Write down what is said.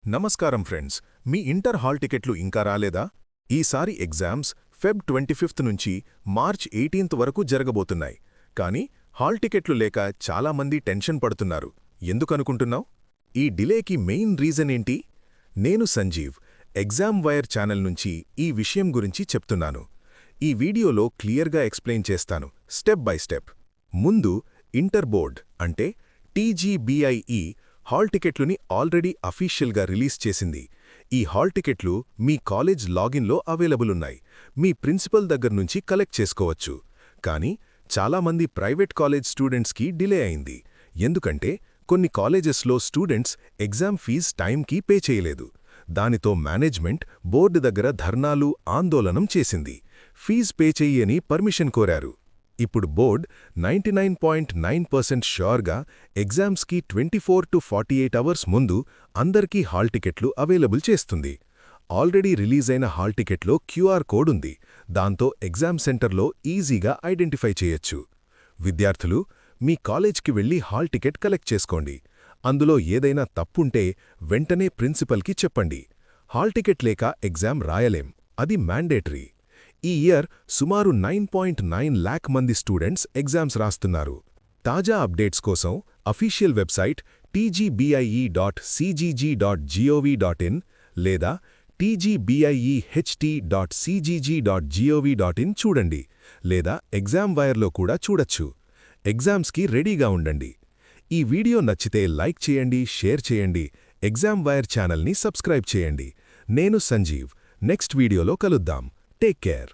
నమస్కారం ఫ్రెండ్స్, మీ inter hall టికెట్లు ఇంకా రాలేదా? ఈసారి ఎగ్జామ్స్ ఫెబ్ 25 నుంచి మార్చ్ 18 వరకు జరగబోతున్నాయి. కానీ హాల్ టికెట్లు లేక చాలామంది టెన్షన్ పడుతున్నారు. ఎందుకనుకుంటున్నావ్? ఈ డిలేకి మెయిన్ రీజన్ ఏంటి? నేను సంజీవ్, ఎగ్జామ్ వైర్ ఛానల్ నుంచి ఈ విషయం గురించి చెప్తున్నాను. ఈ వీడియోలో క్లియర్గా ఎక్స్ప్లెయిన్ చేస్తాను, స్టెప్ బై స్టెప్. ముందు ఇంటర్ బోర్డ్ అంటే TGBIE హాల్ టికెట్లుని ఆల్రెడీ అఫీషియల్గా రిలీజ్ చేసింది. ఈ హాల్ టికెట్లు మీ కాలేజ్ లాగిన్లో అవైలబుల్ ఉన్నాయి. మీ ప్రిన్సిపల్ దగ్గర్నుంచి కలెక్ట్ చేసుకోవచ్చు. కానీ చాలామంది ప్రైవేట్ కాలేజ్ స్టూడెంట్స్కి డిలే అయింది. ఎందుకంటే కొన్ని కాలేజెస్లో స్టూడెంట్స్ ఎగ్జామ్ ఫీజ్ టైంకి పే చేయలేదు. దానితో మేనేజ్మెంట్ బోర్డు దగ్గర ధర్నాలు, ఆందోళనం చేసింది. ఫీజ్ పే చెయ్యని పర్మిషన్ కోరారు. ఇప్పుడు బోర్డ్ 99.9% ష్యూర్గా ఎగ్జామ్స్కి 24 to 48 అవర్స్ ముందు అందరికీ హాల్ టికెట్లు అవైలబుల్ చేస్తుంది. ఆల్రెడీ రిలీజ్ అయిన హాల్ టికెట్లో QR కోడ్ ఉంది. దాంతో ఎగ్జామ్ సెంటర్లో ఈజీగా ఐడెంటిఫై చేయొచ్చు. విద్యార్థులు మీ కాలేజ్కి వెళ్లి హాల్ టికెట్ కలెక్ట్ చేసుకోండి. అందులో ఏదైనా తప్పుంటే వెంటనే ప్రిన్సిపల్కి చెప్పండి. హాల్ టికెట్ లేక ఎగ్జామ్ రాయలేం, అది మ్యాండేటరీ. ఈ ఇయర్ సుమారు 9.9 లాక్ మంది స్టూడెంట్స్ ఎగ్జామ్స్ రాస్తున్నారు. తాజా అప్డేట్స్ కోసం అఫీషియల్ వెబ్సైట్ tgbie.cgg.gov.in లేదా tgbieht.cgg.gov.in చూడండి, లేదా ఎగ్జామ్ వైర్లో కూడా చూడొచ్చు. ఎగ్జామ్స్కి రెడీగా ఉండండి. ఈ వీడియో నచ్చితే లైక్ చేయండి, షేర్ చేయండి. ఎగ్జామ్ వైర్ ఛానల్ని సబ్స్క్రైబ్ చేయండి. నేను సంజీవ్. నెక్స్ట్ వీడియోలో కలుద్దాం. Take care.